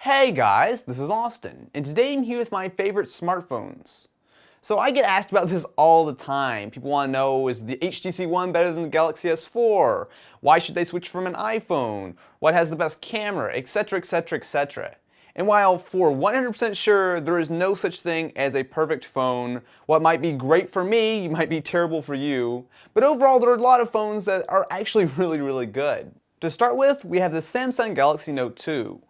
Hey guys, this is Austin, and today I'm here with my favorite smartphones. So I get asked about this all the time. People want to know, is the HTC One better than the Galaxy S4? Why should they switch from an iPhone? What has the best camera? Etc, etc, etc. And while for 100% sure there is no such thing as a perfect phone, what might be great for me might be terrible for you, but overall there are a lot of phones that are actually really good. To start with, we have the Samsung Galaxy Note 2.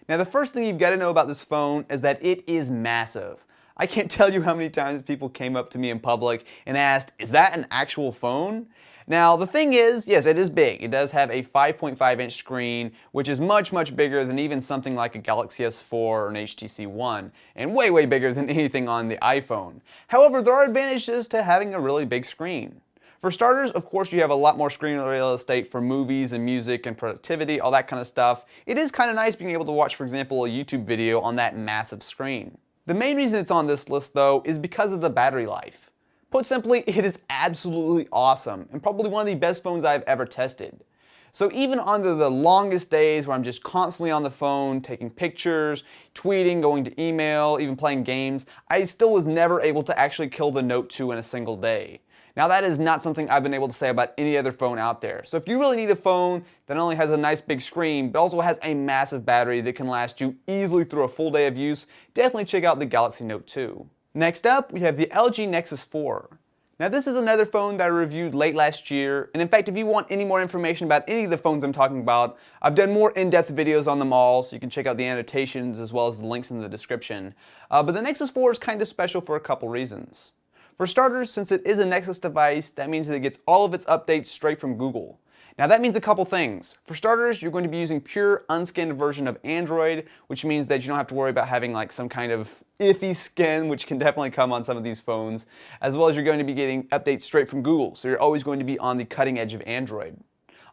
Now the first thing you've got to know about this phone is that it is massive. I can't tell you how many times people came up to me in public and asked, is that an actual phone? Now the thing is, yes, it is big. It does have a 5.5-inch screen, which is much bigger than even something like a Galaxy S4 or an HTC One, and way bigger than anything on the iPhone. However, there are advantages to having a really big screen. For starters, of course, you have a lot more screen real estate for movies and music and productivity, all that kind of stuff. It is kind of nice being able to watch, for example, a YouTube video on that massive screen. The main reason it's on this list, though, is because of the battery life. Put simply, it is absolutely awesome, and probably one of the best phones I've ever tested. So even under the longest days where I'm just constantly on the phone, taking pictures, tweeting, going to email, even playing games, I still was never able to actually kill the Note 2 in a single day. Now that is not something I've been able to say about any other phone out there. So if you really need a phone that not only has a nice big screen, but also has a massive battery that can last you easily through a full day of use, definitely check out the Galaxy Note 2. Next up, we have the LG Nexus 4. Now this is another phone that I reviewed late last year, and in fact if you want any more information about any of the phones I'm talking about, I've done more in-depth videos on them all, so you can check out the annotations as well as the links in the description. But the Nexus 4 is kind of special for a couple reasons. For starters, since it is a Nexus device, that means that it gets all of its updates straight from Google. Now that means a couple things. For starters, you're going to be using pure unskinned version of Android, which means that you don't have to worry about having like some kind of iffy skin, which can definitely come on some of these phones, as well as you're going to be getting updates straight from Google, so you're always going to be on the cutting edge of Android.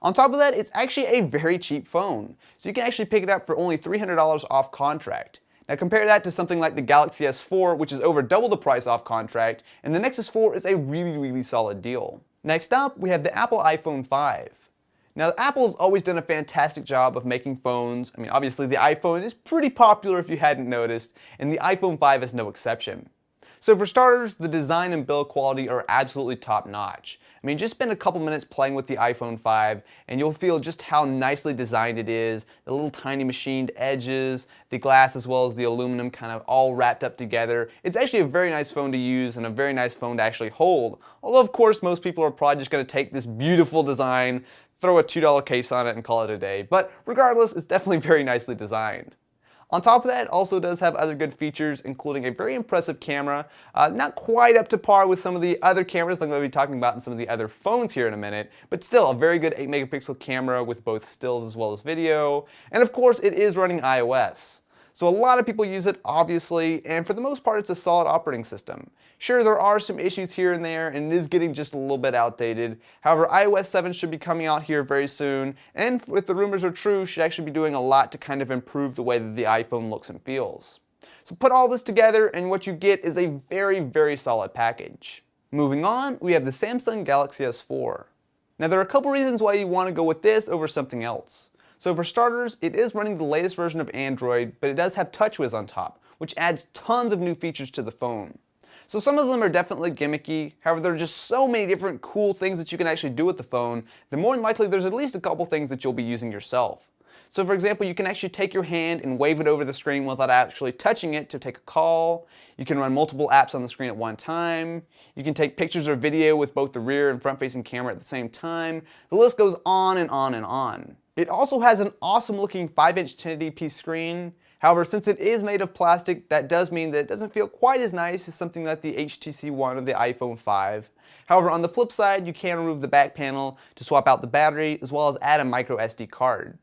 On top of that, it's actually a very cheap phone, so you can actually pick it up for only $300 off contract. Now compare that to something like the Galaxy S4, which is over double the price off contract, and the Nexus 4 is a really solid deal. Next up, we have the Apple iPhone 5. Now Apple's always done a fantastic job of making phones. I mean, obviously the iPhone is pretty popular if you hadn't noticed, and the iPhone 5 is no exception. So for starters, the design and build quality are absolutely top notch. I mean, just spend a couple minutes playing with the iPhone 5 and you'll feel just how nicely designed it is, the little tiny machined edges, the glass as well as the aluminum kind of all wrapped up together. It's actually a very nice phone to use and a very nice phone to actually hold. Although of course most people are probably just going to take this beautiful design, throw a $2 case on it and call it a day. But regardless, it's definitely very nicely designed. On top of that, it also does have other good features, including a very impressive camera. Not quite up to par with some of the other cameras like I'm going to be talking about in some of the other phones here in a minute, but still a very good 8-megapixel camera with both stills as well as video. And of course, it is running iOS. So a lot of people use it, obviously, and for the most part, it's a solid operating system. Sure, there are some issues here and there, and it is getting just a little bit outdated. However, iOS 7 should be coming out here very soon, and if the rumors are true, should actually be doing a lot to kind of improve the way that the iPhone looks and feels. So put all this together, and what you get is a very solid package. Moving on, we have the Samsung Galaxy S4. Now there are a couple reasons why you want to go with this over something else. So for starters, it is running the latest version of Android, but it does have TouchWiz on top, which adds tons of new features to the phone. So some of them are definitely gimmicky, however there are just so many different cool things that you can actually do with the phone that more than likely there's at least a couple things that you'll be using yourself. So for example, you can actually take your hand and wave it over the screen without actually touching it to take a call. You can run multiple apps on the screen at one time. You can take pictures or video with both the rear and front-facing camera at the same time. The list goes on and on and on. It also has an awesome looking 5-inch 1080p screen. However, since it is made of plastic, that does mean that it doesn't feel quite as nice as something like the HTC One or the iPhone 5. However, on the flip side, you can remove the back panel to swap out the battery as well as add a micro SD card.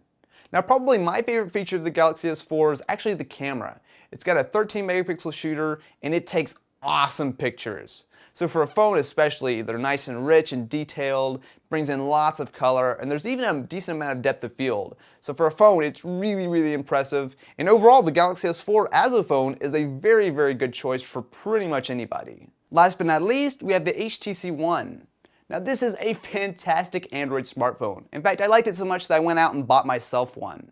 Now probably my favorite feature of the Galaxy S4 is actually the camera. It's got a 13-megapixel shooter and it takes awesome pictures. So for a phone especially, they're nice and rich and detailed, brings in lots of color, and there's even a decent amount of depth of field. So for a phone, it's really impressive. And overall, the Galaxy S4 as a phone is a very good choice for pretty much anybody. Last but not least, we have the HTC One. Now this is a fantastic Android smartphone. In fact, I liked it so much that I went out and bought myself one.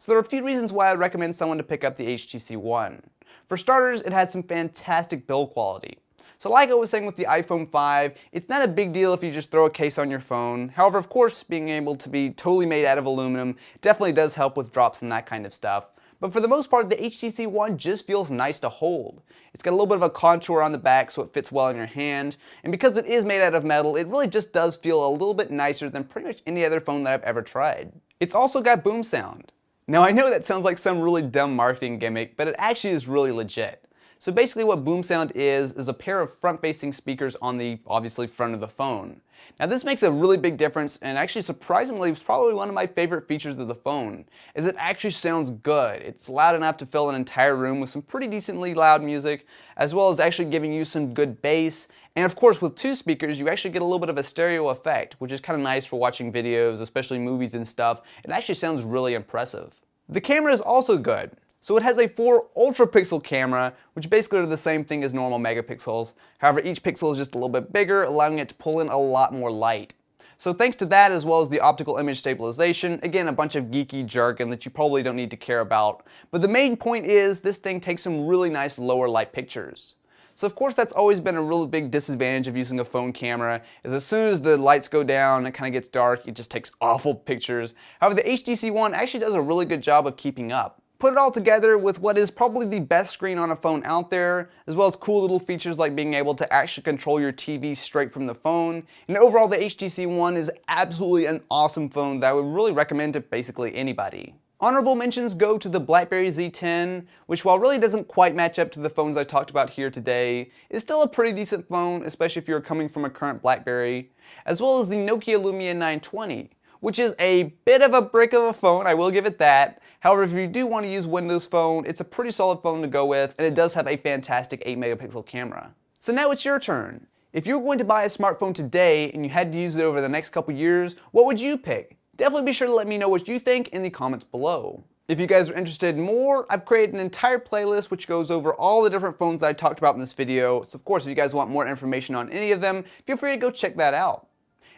So there are a few reasons why I'd recommend someone to pick up the HTC One. For starters, it has some fantastic build quality. So like I was saying with the iPhone 5, it's not a big deal if you just throw a case on your phone. However, of course, being able to be totally made out of aluminum definitely does help with drops and that kind of stuff. But for the most part, the HTC One just feels nice to hold. It's got a little bit of a contour on the back so it fits well in your hand, and because it is made out of metal, it really just does feel a little bit nicer than pretty much any other phone that I've ever tried. It's also got boom sound. Now I know that sounds like some really dumb marketing gimmick, but it actually is really legit. So basically what boom sound is a pair of front-facing speakers on the, obviously, front of the phone. Now this makes a really big difference, and actually surprisingly it's probably one of my favorite features of the phone, is it actually sounds good. It's loud enough to fill an entire room with some pretty decently loud music, as well as actually giving you some good bass. And of course with two speakers you actually get a little bit of a stereo effect, which is kind of nice for watching videos, especially movies and stuff. It actually sounds really impressive. The camera is also good. So it has a 4 ultra pixel camera, which basically are the same thing as normal megapixels. However, each pixel is just a little bit bigger, allowing it to pull in a lot more light. So thanks to that, as well as the optical image stabilization, again, a bunch of geeky jargon that you probably don't need to care about. But the main point is this thing takes some really nice lower light pictures. So of course that's always been a really big disadvantage of using a phone camera, is as soon as the lights go down and it kind of gets dark, it just takes awful pictures. However, the HTC One actually does a really good job of keeping up. Put it all together with what is probably the best screen on a phone out there, as well as cool little features like being able to actually control your TV straight from the phone. And overall, the HTC One is absolutely an awesome phone that I would really recommend to basically anybody. Honorable mentions go to the BlackBerry Z10, which while really doesn't quite match up to the phones I talked about here today, is still a pretty decent phone, especially if you're coming from a current BlackBerry, as well as the Nokia Lumia 920, which is a bit of a brick of a phone, I will give it that. However, if you do want to use Windows Phone, it's a pretty solid phone to go with, and it does have a fantastic 8 megapixel camera. So now it's your turn. If you're going to buy a smartphone today and you had to use it over the next couple years, what would you pick? Definitely be sure to let me know what you think in the comments below. If you guys are interested in more, I've created an entire playlist which goes over all the different phones that I talked about in this video. So of course, if you guys want more information on any of them, feel free to go check that out.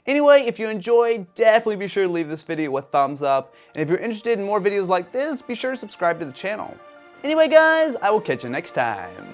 Anyway, if you enjoyed, definitely be sure to leave this video a thumbs up. And if you're interested in more videos like this, be sure to subscribe to the channel. Anyway guys, I will catch you next time.